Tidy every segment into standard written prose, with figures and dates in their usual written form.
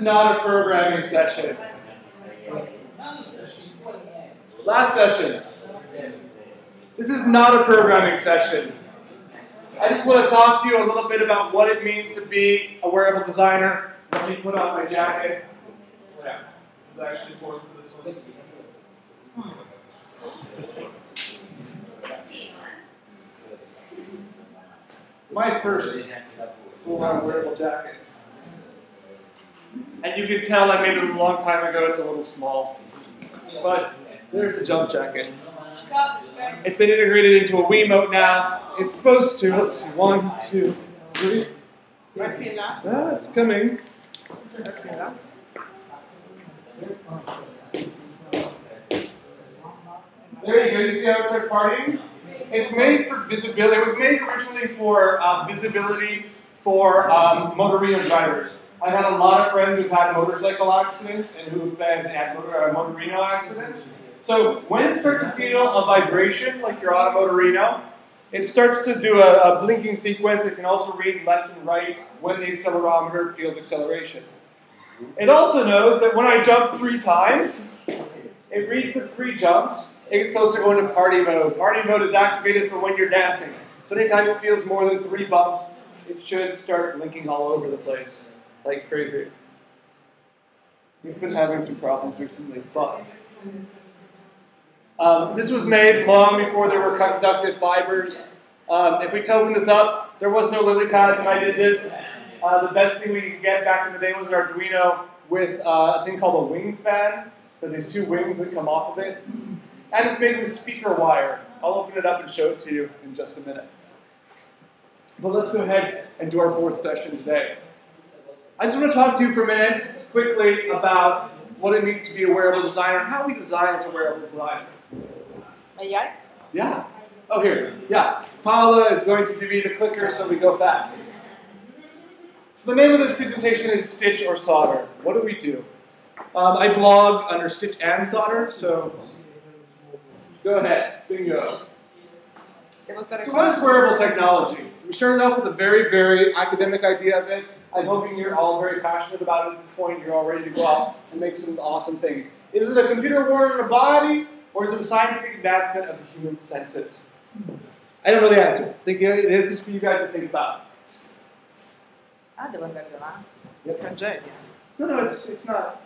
not a programming session. Last session. This is not a programming session. I just want to talk to you a little bit about what it means to be a wearable designer. Let me put on my jacket. Yeah, this is actually important for this one. My first full-on wearable jacket. And you can tell I made it a long time ago, it's a little small. But there's the jump jacket. It's been integrated into a Wiimote now. It's supposed to. Let's see, 1, 2, 3. Ah, it's coming. There you go, you see how it starts partying? It's made for visibility. It was made originally for visibility for motorino drivers. I've had a lot of friends who've had motorcycle accidents and who've been at motorino accidents. So when it starts to feel a vibration, like you're on a motorino, it starts to do a blinking sequence. It can also read left and right when the accelerometer feels acceleration. It also knows that when I jump 3 times, it reads the 3 jumps. It's supposed to go into party mode. Party mode is activated for when you're dancing. So anytime it feels more than 3 bumps, it should start blinking all over the place like crazy. We've been having some problems recently, but this was made long before there were conductive fibers. If we token this up, there was no lily pad when I did this. The best thing we could get back in the day was an Arduino with a thing called a wingspan. So these 2 wings that come off of it. And it's made with speaker wire. I'll open it up and show it to you in just a minute. But let's go ahead and do our 4th session today. I just want to talk to you for a minute quickly about what it means to be a wearable designer and how we design as a wearable designer. Yeah. Oh, here. Yeah. Paula is going to be the clicker so we go fast. So the name of this presentation is Stitch or Solder. What do we do? I blog under Stitch and Solder, so go ahead. Bingo. So what is wearable technology? We started off with a very, very academic idea of it. I'm hoping you're all very passionate about it at this point. You're all ready to go out and make some awesome things. Is it a computer worn in a body, or is it a scientific advancement of the human senses? I don't know the answer. This is for you guys to think about. Yep. No, it's not.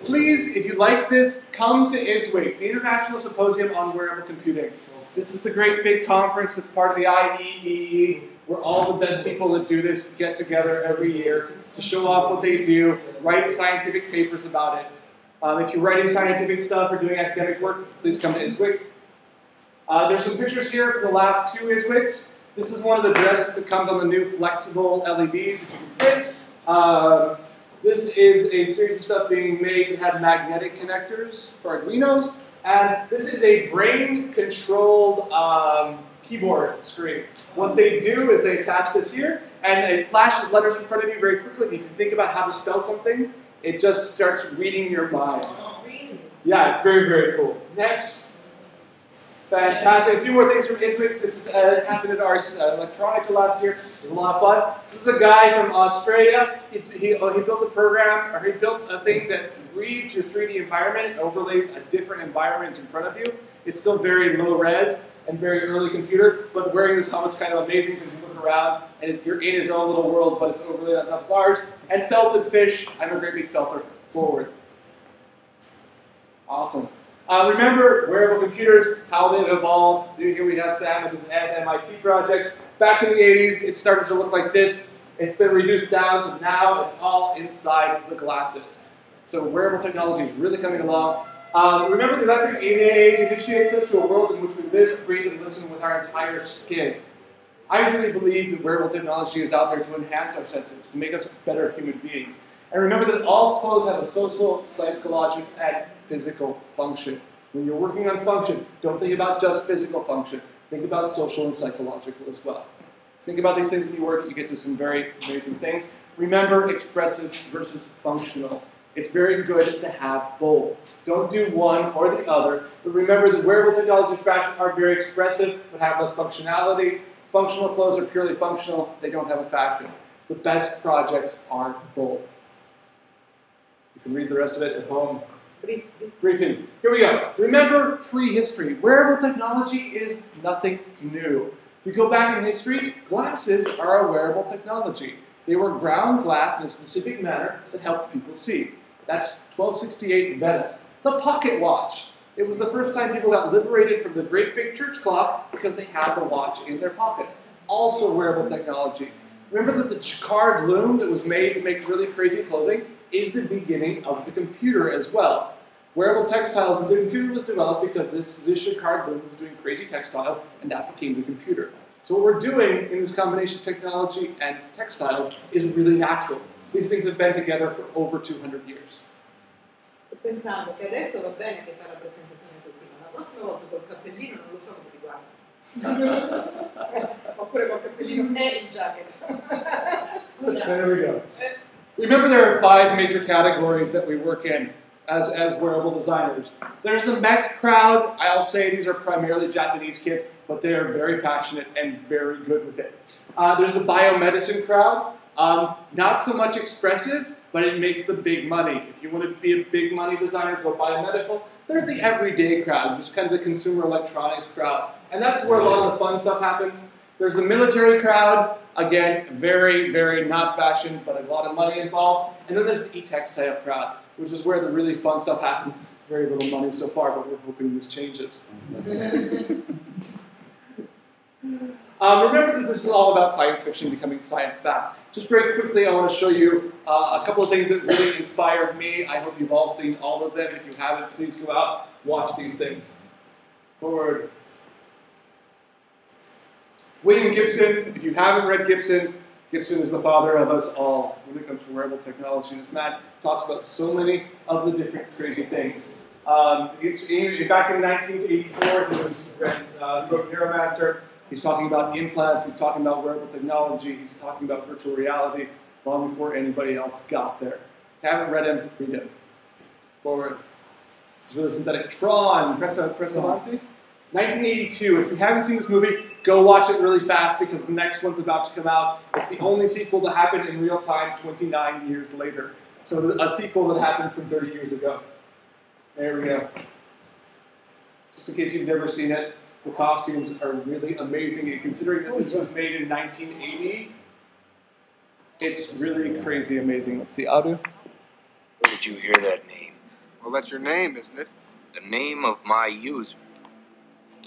Please, if you like this, come to ISWIC, the International Symposium on Wearable Computing. This is the great big conference that's part of the IEEE, where all the best people that do this get together every year to show off what they do, write scientific papers about it. If you're writing scientific stuff or doing academic work, please come to ISWIC. There's some pictures here for the last 2 ISWICs. This is one of the dresses that comes on the new flexible LEDs that you can print. This is a series of stuff being made that have magnetic connectors for Arduinos. And this is a brain-controlled keyboard screen. What they do is they attach this here, and it flashes letters in front of you very quickly. If you think about how to spell something, it just starts reading your mind. Yeah, it's very, very cool. Next. Fantastic. A few more things from ISWIC. This happened at our Electronica last year. It was a lot of fun. This is a guy from Australia. He built a program, or he built a thing that reads your 3D environment and overlays a different environment in front of you. It's still very low res and very early computer, but wearing this helmet's kind of amazing because you look around and you're in his own little world, but it's overlaid on top of ours. And felted fish. I'm a great big felter. Forward. Awesome. Remember wearable computers, how they've evolved. Here we have Sam and his MIT projects. Back in the 80s, it started to look like this. It's been reduced down to now it's all inside the glasses. So wearable technology is really coming along. Remember the electric age initiates us to a world in which we live, breathe, and listen with our entire skin. I really believe that wearable technology is out there to enhance our senses, to make us better human beings. And remember that all clothes have a social, psychological, and physical function. When you're working on function, don't think about just physical function. Think about social and psychological as well. Think about these things when you work, you get to some very amazing things. Remember expressive versus functional. It's very good to have both. Don't do one or the other, but remember that wearable technology fashion are very expressive but have less functionality. Functional clothes are purely functional, they don't have a fashion. The best projects are both. You can read the rest of it at home. Briefing. Here we go. Remember prehistory. Wearable technology is nothing new. If you go back in history, glasses are a wearable technology. They were ground glass in a specific manner that helped people see. That's 1268 Venice. The pocket watch. It was the first time people got liberated from the great big church clock because they had the watch in their pocket. Also wearable technology. Remember that the jacquard loom that was made to make really crazy clothing is the beginning of the computer as well. Wearable textiles, the computer was developed because this jacquard loom was doing crazy textiles, and that became the computer. So what we're doing in this combination of technology and textiles is really natural. These things have been together for over 200 years. Sto pensando che adesso va bene che fa la presentazione così, ma la prossima volta col cappellino non lo so come ti guarda. Oppure col cappellino e il jacket. There we go. Remember, there are 5 major categories that we work in as wearable designers. There's the mech crowd. I'll say these are primarily Japanese kids, but they are very passionate and very good with it. There's the biomedicine crowd. Not so much expressive, but it makes the big money. If you want to be a big money designer, go biomedical. There's the everyday crowd, just kind of the consumer electronics crowd. And that's where a lot of the fun stuff happens. There's the military crowd. Again, very, very not fashion, but a lot of money involved. And then there's the e-textile crowd, which is where the really fun stuff happens. Very little money so far, but we're hoping this changes. Remember that this is all about science fiction becoming science fact. Just very quickly, I want to show you a couple of things that really inspired me. I hope you've all seen all of them. If you haven't, please go out, watch these things. Forward. William Gibson, if you haven't read Gibson, Gibson is the father of us all when it comes to wearable technology. This man talks about so many of the different crazy things. Back in 1984, he wrote Neuromancer. He's talking about implants, he's talking about wearable technology, he's talking about virtual reality long before anybody else got there. Haven't read him, read him. Forward. This is really synthetic. Tron, press avanti. 1982, if you haven't seen this movie, go watch it really fast because the next one's about to come out. It's the only sequel that happened in real time 29 years later. So a sequel that happened from 30 years ago. There we go. Just in case you've never seen it, the costumes are really amazing. And considering that this was made in 1980, it's really crazy amazing. Let's see, Adu. Where did you hear that name? Well, that's your name, isn't it? The name of my user.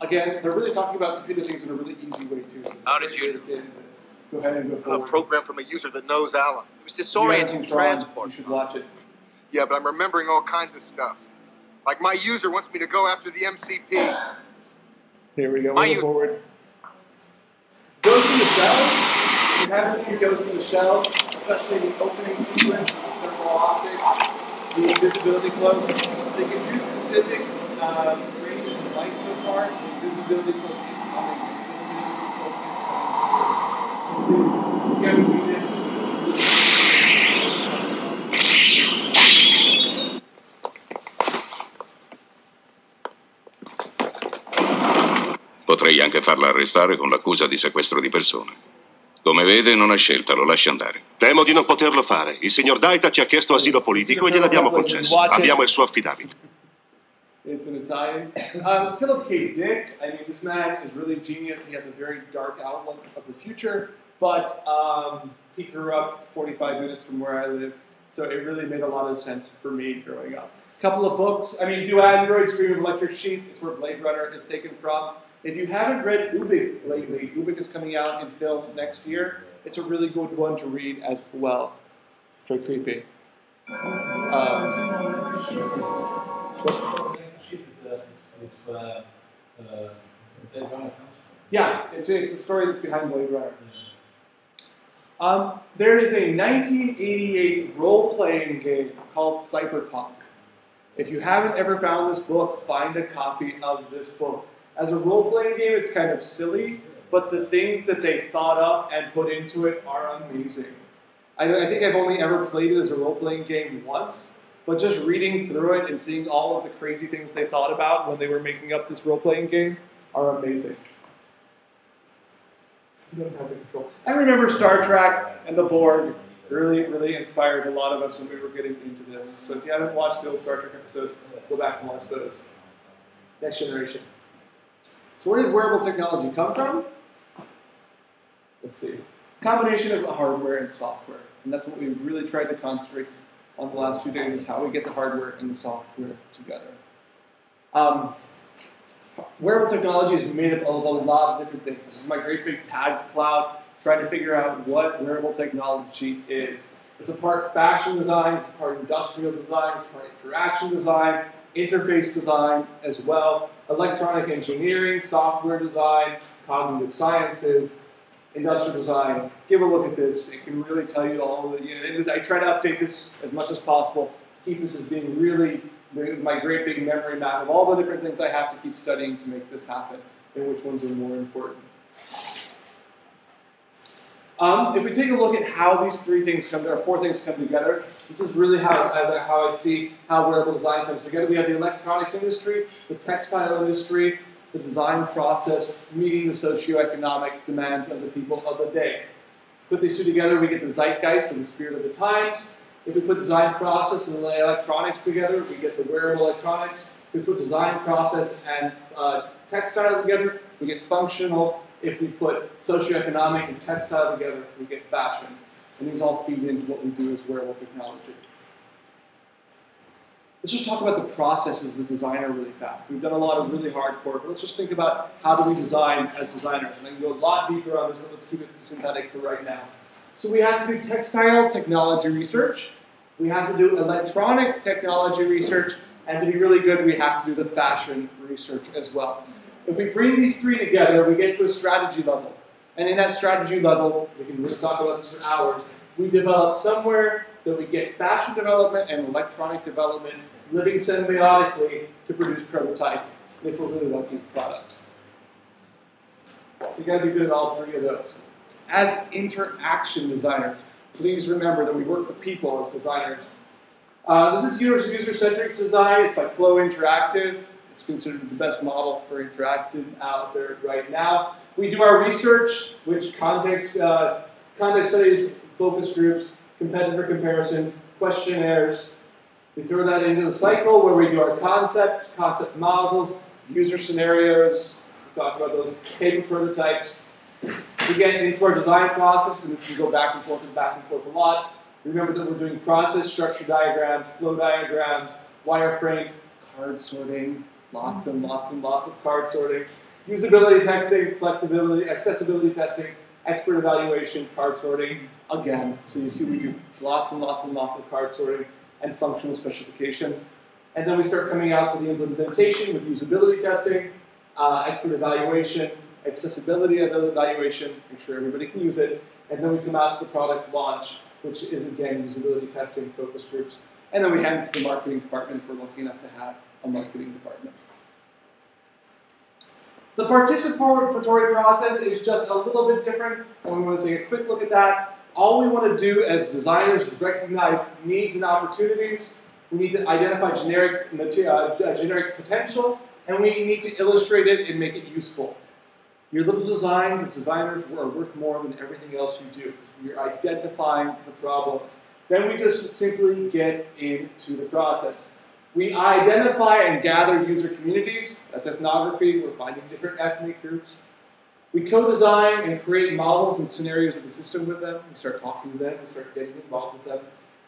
Again, they're really talking about computer things in a really easy way, too. So How did you... get into this. Go ahead and go forward. A program from a user that knows Alan. It was disorienting transport. You should watch it. Yeah, but I'm remembering all kinds of stuff. Like my user wants me to go after the MCP. Here we go, we'll go forward. Ghost in the Shell. If you haven't seen Ghost in the Shell, especially the opening sequence, the thermal optics, the invisibility cloak, they can do specific ranges of light so far. The invisibility cloak is coming. The invisibility cloak is coming soon. So please, if you haven't seen this, just Potrei anche farla arrestare con l'accusa di sequestro di persona. Come vede, non ha scelta, lo lasci andare. Temo di non poterlo fare. Il signor Daita ci ha chiesto asilo politico e gliel'abbiamo concesso. Abbiamo il suo affidavit. It's in Italian. Philip K. Dick, I mean, this man is really genius. He has a very dark outlook of the future, but he grew up 45 minutes from where I live, so it really made a lot of sense for me growing up. A couple of books. I mean, Do Androids Dream of Electric Sheep? It's where Blade Runner is taken from. If you haven't read Ubik lately, Ubik is coming out in film next year. It's a really good one to read as well. It's very creepy. Yeah, it's a story that's behind Blade Runner. There is a 1988 role-playing game called Cyberpunk. If you haven't ever found this book, find a copy of this book. As a role-playing game, it's kind of silly, but the things that they thought up and put into it are amazing. I think I've only ever played it as a role-playing game once, but just reading through it and seeing all of the crazy things they thought about when they were making up this role-playing game are amazing. You don't have the control. I remember Star Trek and the Borg really inspired a lot of us when we were getting into this. So if you haven't watched the old Star Trek episodes, go back and watch those. Next generation. So where did wearable technology come from? Let's see. Combination of hardware and software. And that's what we've really tried to concentrate on the last few days, is how we get the hardware and the software together. Wearable technology is made up of a lot of different things. This is my great big tag cloud, trying to figure out what wearable technology is. It's a part fashion design, it's a part industrial design, it's a part interaction design, interface design as well, electronic engineering, software design, cognitive sciences, industrial design. Give a look at this. It can really tell you all the, I try to update this as much as possible, keep this as being really my great big memory map of all the different things I have to keep studying to make this happen, and which ones are more important. If we take a look at how these four things come together, this is really how I see how wearable design comes together. We have the electronics industry, the textile industry, the design process, meeting the socioeconomic demands of the people of the day. Put these two together, we get the zeitgeist, or the spirit of the times. If we put design process and electronics together, we get the wearable electronics. If we put design process and textile together, we get functional. If we put socioeconomic and textile together, we get fashion. And these all feed into what we do as wearable technology. Let's just talk about the process as a designer really fast. We've done a lot of really hardcore, but let's just think about how do we design as designers. And I can go a lot deeper on this, but let's keep it synthetic for right now. So we have to do textile technology research, we have to do electronic technology research, and to be really good, we have to do the fashion research as well. If we bring these three together, we get to a strategy level. And in that strategy level, we can really talk about this for hours, we develop somewhere that we get fashion development and electronic development living symbiotically to produce prototype, if we're really lucky, products. So you gotta be good at all three of those. As interaction designers, please remember that we work for people as designers. This is user-centric design. It's by Flow Interactive. It's considered the best model for interactive out there right now. We do our research, which context studies, focus groups, competitor comparisons, questionnaires. We throw that into the cycle where we do our concept models, user scenarios, we talk about those, paper prototypes. We get into our design process, and this can go back and forth a lot. Remember that we're doing process structure diagrams, flow diagrams, wireframes, card sorting, lots and lots of card sorting, usability testing, flexibility, accessibility testing, expert evaluation, card sorting, again. So you see we do lots and lots of card sorting and functional specifications. And then we start coming out to the implementation with usability testing, expert evaluation, accessibility evaluation, make sure everybody can use it, and then we come out to the product launch, which is again usability testing, focus groups, and then we hand it to the marketing department if we're lucky enough to have a marketing department. The participatory process is just a little bit different, and we want to take a quick look at that. All we want to do as designers is recognize needs and opportunities. We need to identify generic potential, and we need to illustrate it and make it useful. Your little designs as designers are worth more than everything else you do. You're identifying the problem. Then we just simply get into the process. We identify and gather user communities. That's ethnography. We're finding different ethnic groups. We co-design and create models and scenarios of the system with them. We start talking to them. We start getting involved with them.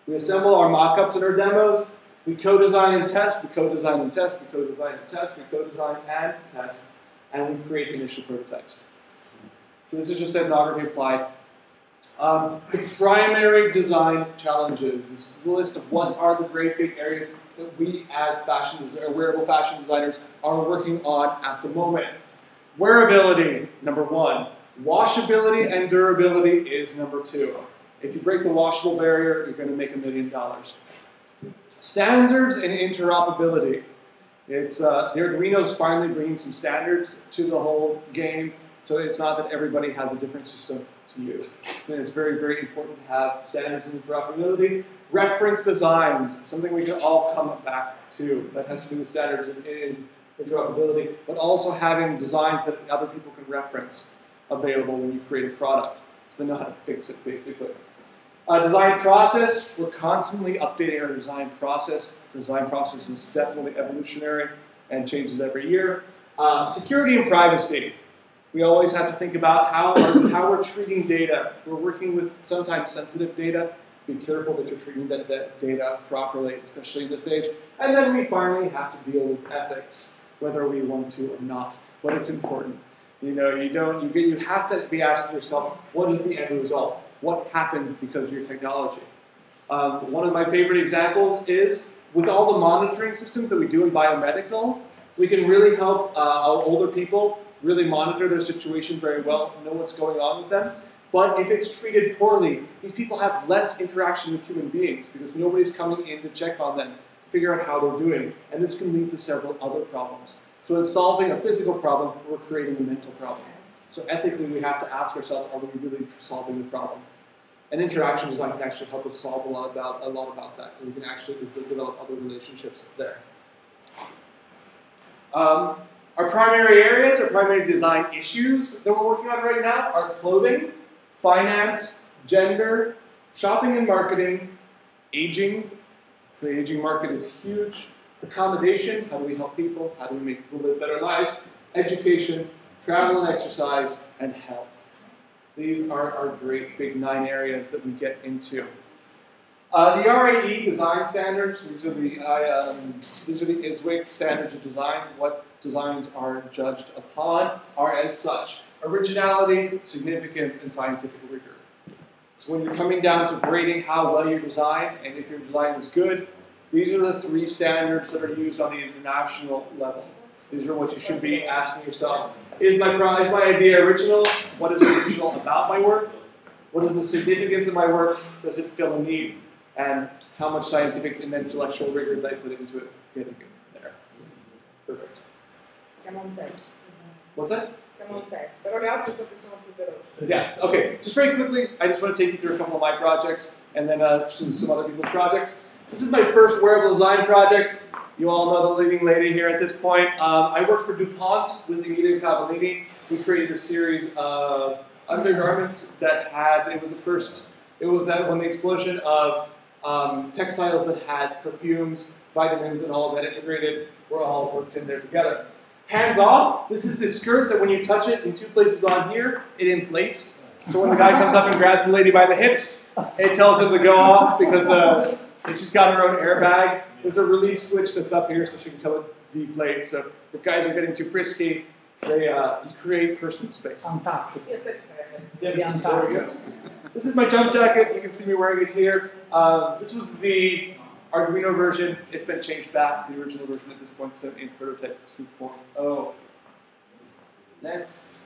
We assemble our mock-ups and our demos. We co-design and test. We co-design and test. We co-design and test. We co-design and test. And we create the initial prototypes. So this is just ethnography applied. The primary design challenges. This is the list of what are the great big areas that we as wearable fashion designers are working on at the moment. Wearability, number one. Washability and durability is number two. If you break the washable barrier, you're going to make $1 million. Standards and interoperability. It's the Arduino is finally bringing some standards to the whole game, so it's not that everybody has a different system to use. And it's very, very important to have standards and interoperability. Reference designs, something we can all come back to. That has to do with standards and interoperability, but also having designs that other people can reference. available when you create a product. So they know how to fix it, basically. Design process, we're constantly updating our design process. The design process is definitely evolutionary and changes every year. Security and privacy. We always have to think about how we're treating data. We're working with sometimes sensitive data. Be careful that you're treating that data properly, especially in this age. And then we finally have to deal with ethics, whether we want to or not. But it's important. You have to be asking yourself, what is the end result? What happens because of your technology? One of my favorite examples is with all the monitoring systems that we do in biomedical, we can really help older people really monitor their situation very well, know what's going on with them. But if it's treated poorly, these people have less interaction with human beings because nobody's coming in to check on them, to figure out how they're doing. And this can lead to several other problems. So in solving a physical problem, we're creating a mental problem. So ethically, we have to ask ourselves, are we really solving the problem? And interaction design can actually help us solve a lot about that, because we can actually develop other relationships there. Our primary areas, our primary design issues that we're working on right now are clothing, finance, gender, shopping and marketing, aging. The aging market is huge. Accommodation, how do we help people? How do we make people live better lives? Education, travel and exercise, and health. These are our great big 9 areas that we get into. The RAE design standards, these are the ISWIC standards of design. What designs are judged upon are as such: originality, significance, and scientific rigor. So when you're coming down to grading how well you design and if your design is good, these are the 3 standards that are used on the international level. These are what you should be asking yourself. Is my idea original? What is original about my work? What is the significance of my work? Does it fill a need? And how much scientific and intellectual rigor did I put into it? Getting it there. Perfect. Siamo un terzo. What's that? Siamo un terzo, però le altre so che sono più veloci. Yeah, okay. Just very quickly, I just want to take you through a couple of my projects and then some other people's projects. This is my first wearable design project. You all know the leading lady here at this point. I worked for DuPont with Emilio Cavallini. We created a series of undergarments that had, it was that when the explosion of textiles that had perfumes, vitamins, and all that integrated were all worked in there together. Hands off, this is the skirt that when you touch it in 2 places on here, it inflates. So when the guy comes up and grabs the lady by the hips, it tells him to go off because she's got her own airbag. There's a release switch that's up here so she can tell it deflate. So if guys are getting too frisky, you create personal space. There we go. This is my jump jacket. You can see me wearing it here. This was the Arduino version. It's been changed back to the original version at this point because I'm in prototype 2.0. Next.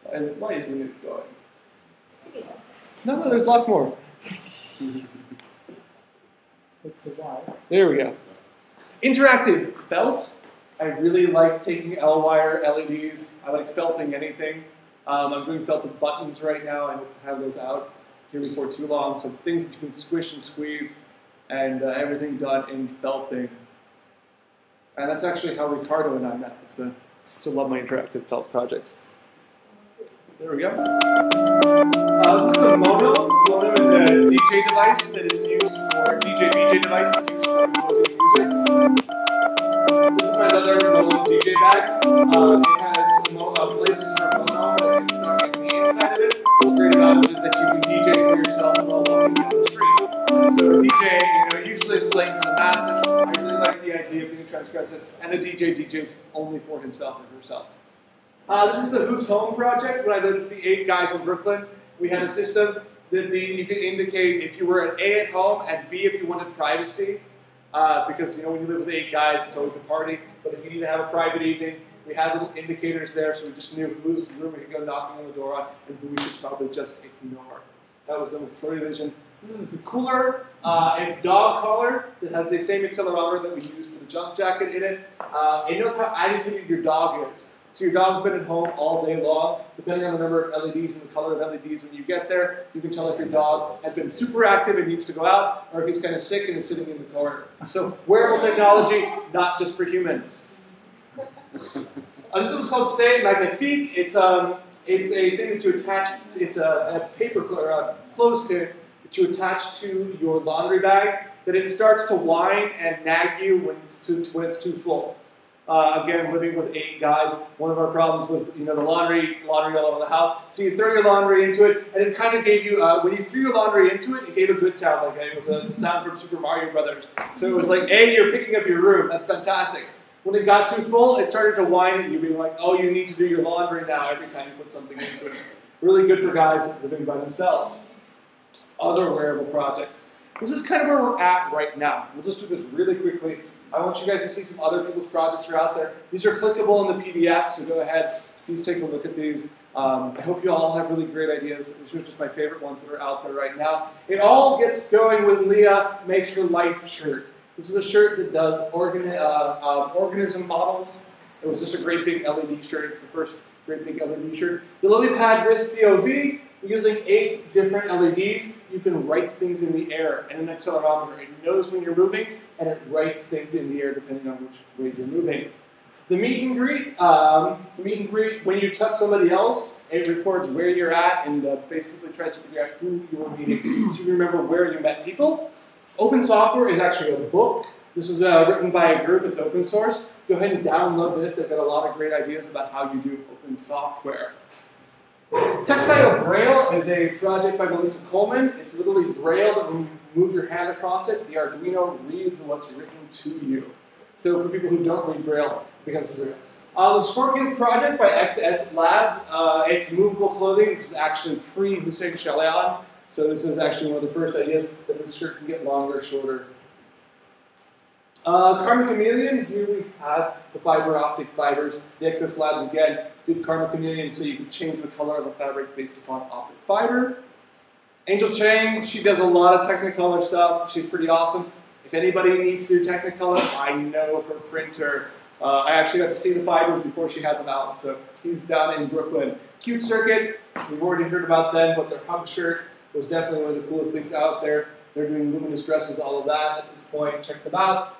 Why isn't it going? No, there's lots more. There we go. Interactive felt. I really like taking L-wire LEDs. I like felting anything. I'm doing felted buttons right now. I hope to have those out here before too long. So things that you can squish and squeeze and everything done in felting. And that's actually how Ricardo and I met. I still love my interactive felt projects. There we go. This is a Mono. Mono is a DJ device that is used for DJ device that's used for composing music. This is my other Mono DJ bag. It has places for Mono that gets stuck in the inside of it. What's great about it is that you can DJ for yourself while walking down the street. So the DJ, usually is playing for the masses. I really like the idea of being transgressive, and the DJ DJs only for himself or herself. This is the Who's Home project. When I lived with the 8 guys in Brooklyn, we had a system that you could indicate if you were an A at home and B if you wanted privacy. Because when you live with 8 guys, it's always a party. But if you need to have a private evening, we had little indicators there, so we just knew whose room we could go knocking on the door on and who we should probably just ignore. That was done with Vision. This is the cooler. It's dog collar that has the same accelerometer that we used for the jump jacket in it. It knows how agitated your dog is. So your dog's been at home all day long. Depending on the number of LEDs and the color of LEDs when you get there, you can tell if your dog has been super active and needs to go out, or if he's kind of sick and is sitting in the corner. So wearable technology, not just for humans. This one's called C'est Magnifique. It's It's a thing that you attach, it's a paper or a clothespin that you attach to your laundry bag that it starts to whine and nag you when it's too full. Again, living with 8 guys, one of our problems was, the laundry all over the house. So you throw your laundry into it, and it kind of gave you, when you threw your laundry into it, it gave a good sound, like it was a sound from Super Mario Brothers. So it was like, hey, you're picking up your room, that's fantastic. When it got too full, it started to whine at you, being like, oh, you need to do your laundry now every time you put something into it. Really good for guys living by themselves. Other wearable projects. This is kind of where we're at right now. We'll just do this really quickly. I want you guys to see some other people's projects that are out there. These are clickable in the PDF, so go ahead, please take a look at these. I hope you all have really great ideas. These are just my favorite ones that are out there right now. It all gets going with Leah Makes Her Life shirt. This is a shirt that does organism models. It was just a great big LED shirt. It's the first great big LED shirt. The LilyPad wrist POV. Using 8 different LEDs, you can write things in the air and an accelerometer. It knows when you're moving, and it writes things in the air depending on which way you're moving. The meet and greet, when you touch somebody else, it records where you're at and basically tries to figure out who you were meeting, so you remember where you met people. Open software is actually a book. This was written by a group. It's open source. Go ahead and download this. They've got a lot of great ideas about how you do open software. Textile Braille is a project by Melissa Coleman. It's literally Braille that when you move your hand across it, the Arduino reads what's written to you. So for people who don't read Braille, it becomes Braille. The Scorpions project by XS Lab. It's movable clothing. This is actually pre-Hussein Chalayan. So this is actually one of the first ideas that this shirt can get longer or shorter. Karma Chameleon, here we have the fiber optic fibers. The XS Labs again did Karma Chameleon so you can change the color of the fabric based upon optic fiber. Angel Chang, she does a lot of Technicolor stuff. She's pretty awesome. If anybody needs to do Technicolor, I know her printer. I actually got to see the fibers before she had them out, so he's down in Brooklyn. Cute Circuit, we've already heard about them, but their hug shirt was definitely one of the coolest things out there. They're doing luminous dresses, all of that at this point. Check them out.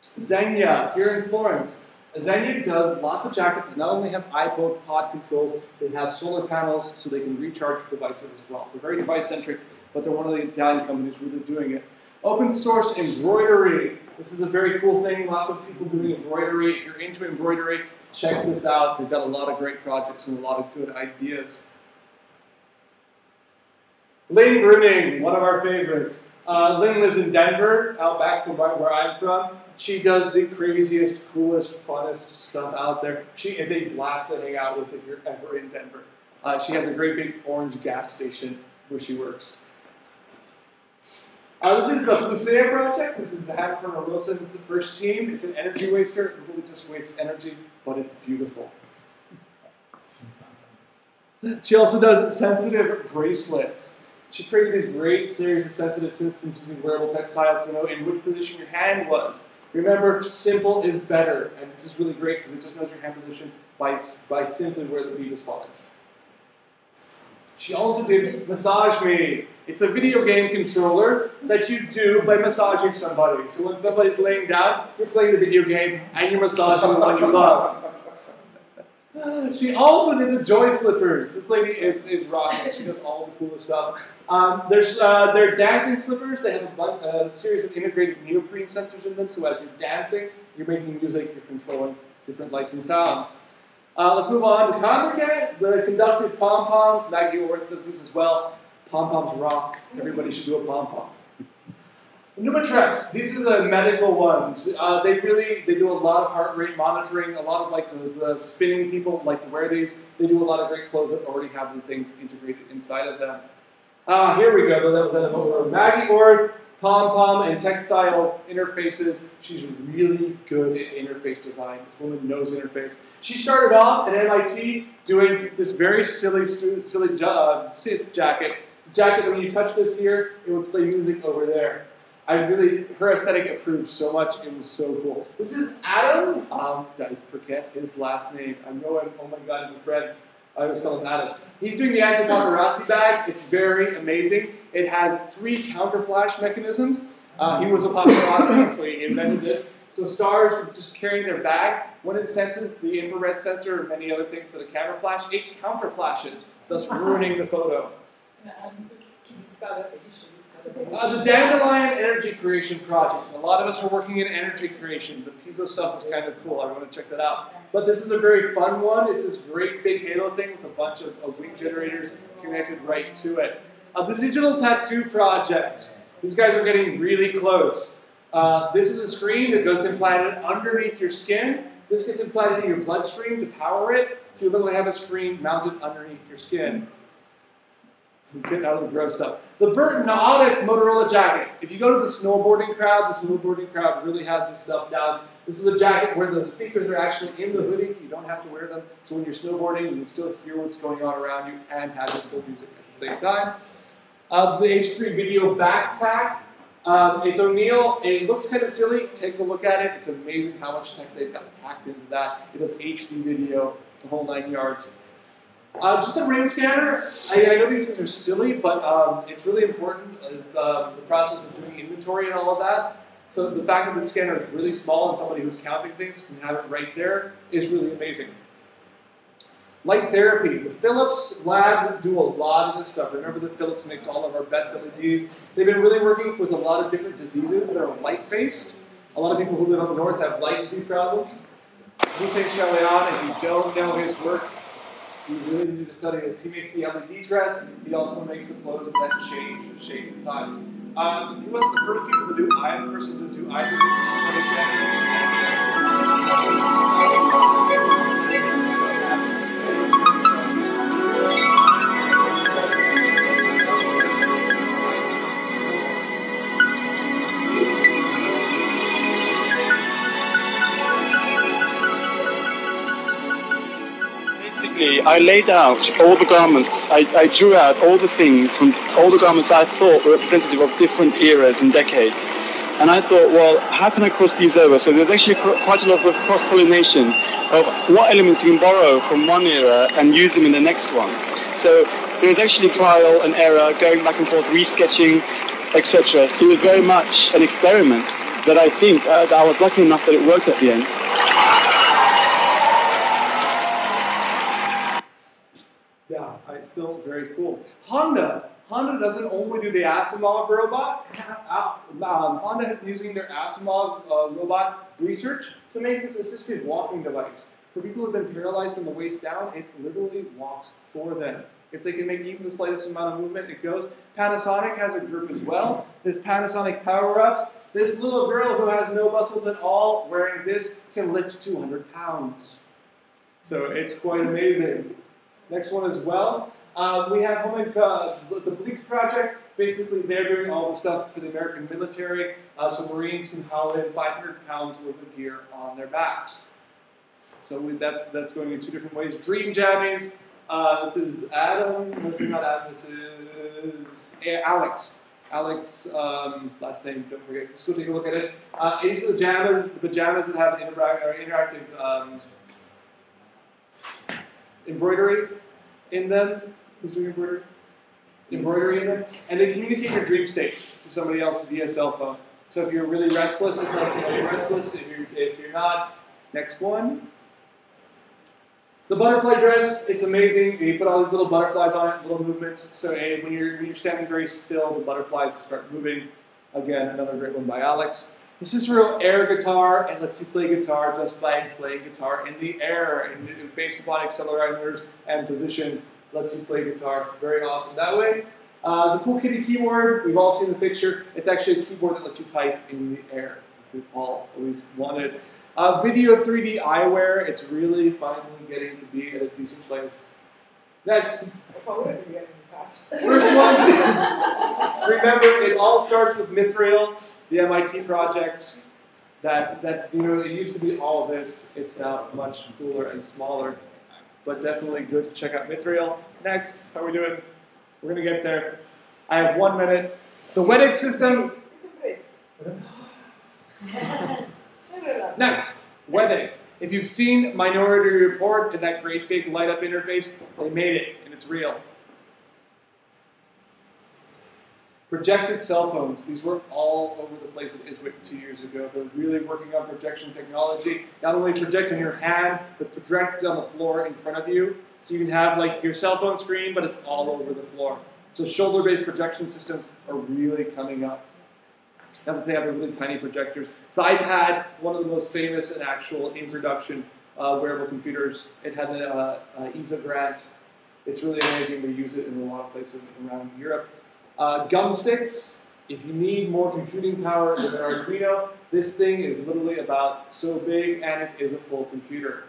Xenia, here in Florence. Xenia does lots of jackets that not only have iPod pod controls, they have solar panels so they can recharge your devices as well. They're very device-centric, but they're one of the Italian companies really doing it. Open source embroidery. This is a very cool thing. Lots of people doing embroidery. If you're into embroidery, check this out. They've got a lot of great projects and a lot of good ideas. Lynn Bruning, one of our favorites. Lynn lives in Denver, out back from where I'm from. She does the craziest, coolest, funnest stuff out there. She is a blast to hang out with if you're ever in Denver. She has a great big orange gas station where she works. This is the Flusea project. This is the Hannah Wilson's first team. It's an energy waster. It really just wastes energy, but it's beautiful. She also does sensitive bracelets. She created this great series of sensitive systems using wearable textiles to know in which position your hand was. Remember, simple is better, and this is really great because it just knows your hand position by simply where the bead is falling. She also did Massage Me. It's the video game controller that you do by massaging somebody. So when somebody's laying down, you're playing the video game and you're massaging the one you love. She also did the Joy Slippers. This lady is rocking. She does all the coolest stuff. They're dancing slippers. They have a series of integrated neoprene sensors in them, so as you're dancing, you're making music, you're controlling different lights and sounds. Let's move on to Convercat, the conductive pom-poms. Maggie Orth does this as well. Pom-poms rock. Everybody should do a pom-pom. Numitrex, these are the medical ones. They do a lot of heart rate monitoring, a lot of like the spinning people like to wear these. They do a lot of great clothes that already have the things integrated inside of them. Here we go. That was Maggie Orth, pom-pom, and textile interfaces. She's really good at interface design. This woman knows interface. She started off at MIT doing this very silly jacket. It's a jacket that when you touch this here, it would play music over there. Her aesthetic improved so much. It was so cool. This is Adam. I forget his last name. I'm going, oh my God, he's a friend. I always call him Adam. He's doing the anti-paparazzi bag. It's very amazing. It has 3 counter flash mechanisms. He was a paparazzi, so he invented this. So stars are just carrying their bag. When it senses the infrared sensor and many other things that a camera flash, it counter flashes, thus ruining the photo. The Dandelion Energy Creation Project. A lot of us are working in energy creation. The piezo stuff is kind of cool. I want to check that out. But this is a very fun one. It's this great big halo thing with a bunch of wing generators connected right to it. The Digital Tattoo Project. These guys are getting really close. This is a screen that gets implanted underneath your skin. This gets implanted in your bloodstream to power it. So you literally have a screen mounted underneath your skin. Getting out of the gross stuff. The Burton Audits Motorola jacket. If you go to the snowboarding crowd really has this stuff down. This is a jacket where the speakers are actually in the hoodie. You don't have to wear them. So when you're snowboarding, you can still hear what's going on around you and have the music at the same time. The H3 Video Backpack. It's O'Neill. It looks kind of silly. Take a look at it. It's amazing how much tech they've got packed into that. It does HD video, the whole 9 yards. Just a ring scanner. I know these things are silly, but it's really important, the process of doing inventory and all of that. So the fact that the scanner is really small and somebody who's counting things can have it right there is really amazing. Light therapy. The Philips lab do a lot of this stuff. Remember that Philips makes all of our best LEDs. They've been really working with a lot of different diseases that are light-based. A lot of people who live up north have light disease problems. Hussein Chalayan, if you don't know his work, you really need to study this. He makes the LED dress. He also makes the clothes that change the shape and size. He wasn't the first people to do either person to do either of I laid out all the garments, I drew out all the things from all the garments I thought were representative of different eras and decades. And I thought, well, how can I cross these over? So there's actually quite a lot of cross-pollination of what elements you can borrow from one era and use them in the next one. So there's actually trial and error, going back and forth, resketching, etc. It was very much an experiment that I think I was lucky enough that it worked at the end. Yeah, it's still very cool. Honda doesn't only do the Asimov robot. Honda is using their Asimov robot research to make this assisted walking device. For people who have been paralyzed from the waist down, it literally walks for them. If they can make even the slightest amount of movement, it goes. Panasonic has a group as well. This Panasonic Power-Ups. This little girl who has no muscles at all wearing this can lift 200 pounds. So it's quite amazing. Next one as well. We have the Bleaks Project. Basically, they're doing all the stuff for the American military, so Marines can haul in 500 pounds worth of gear on their backs. So that's going in two different ways. Dream Jammies. This is Adam. This is not Adam. This is Alex. Alex, last name, don't forget. Just go take a look at it. These are the pajamas that have interactive embroidery in them. Who's doing embroidery? Embroidery in them. And they communicate your dream state to somebody else via cell phone. So if you're really restless, it lets you know you're restless. If you're not, next one. The butterfly dress, it's amazing. You put all these little butterflies on it, little movements. So when you're standing very still, the butterflies start moving. Again, another great one by Alex. The Cicero air guitar, and lets you play guitar just by playing guitar in the air, and based upon accelerometers and position, lets you play guitar. Very awesome that way. The Cool Kitty keyboard, we've all seen the picture. It's actually a keyboard that lets you type in the air. We've all always wanted. Video 3D eyewear, it's really finally getting to be at a decent place. Next. First one. Remember, it all starts with Mithril, the MIT project. That it used to be all of this. It's now much cooler and smaller, but definitely good to check out Mithril. Next, how are we doing? We're gonna get there. I have 1 minute. The WEDIC system. Next, WEDIC. If you've seen Minority Report and that great big light up interface, they made it and it's real. Projected cell phones. These were all over the place at ISWIC 2 years ago. They're really working on projection technology. Not only project on your hand, but project on the floor in front of you. So you can have like your cell phone screen, but it's all over the floor. So shoulder-based projection systems are really coming up. Now that they have the really tiny projectors. SidePad, one of the most famous and actual in production wearable computers. It had an ESA grant. It's really amazing. They use it in a lot of places around Europe. Gum sticks. If you need more computing power than an Arduino, this thing is literally about so big, and it is a full computer.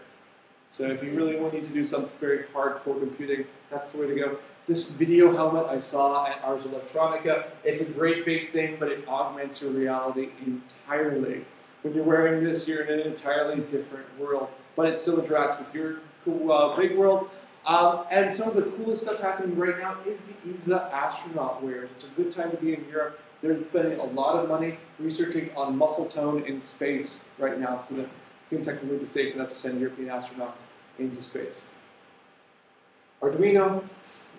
So if you really need to do some very hardcore computing, that's the way to go. This video helmet I saw at Ars Electronica, it's a great big thing, but it augments your reality entirely. When you're wearing this, you're in an entirely different world, but it still interacts with your cool big world. And some of the coolest stuff happening right now is the ESA astronaut wears. It's a good time to be in Europe. They're spending a lot of money researching on muscle tone in space right now, so that you can technically be safe enough to send European astronauts into space. Arduino,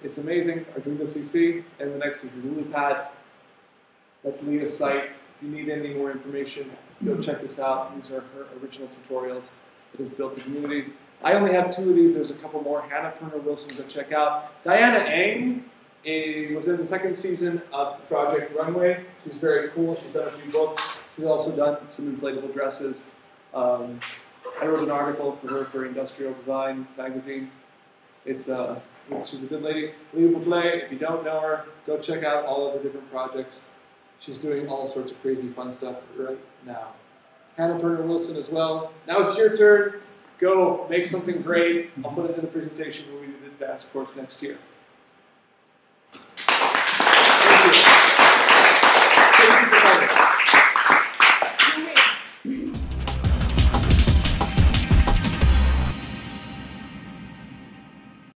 it's amazing. Arduino CC, and the next is the lu4. That's Leah's site. If you need any more information, go check this out. These are her original tutorials. It has built a community. I only have 2 of these. There's a couple more. Hannah Perner-Wilson, go check out. Diana Eng was in the 2nd season of Project Runway. She's very cool. She's done a few books. She's also done some inflatable dresses. I wrote an article for her for Industrial Design magazine. She's a good lady. lu4, if you don't know her, go check out all of her different projects. She's doing all sorts of crazy fun stuff right now. Hannah Perner-Wilson as well. Now it's your turn. Go make something great. I'll put it in the presentation when we do the advanced course next year.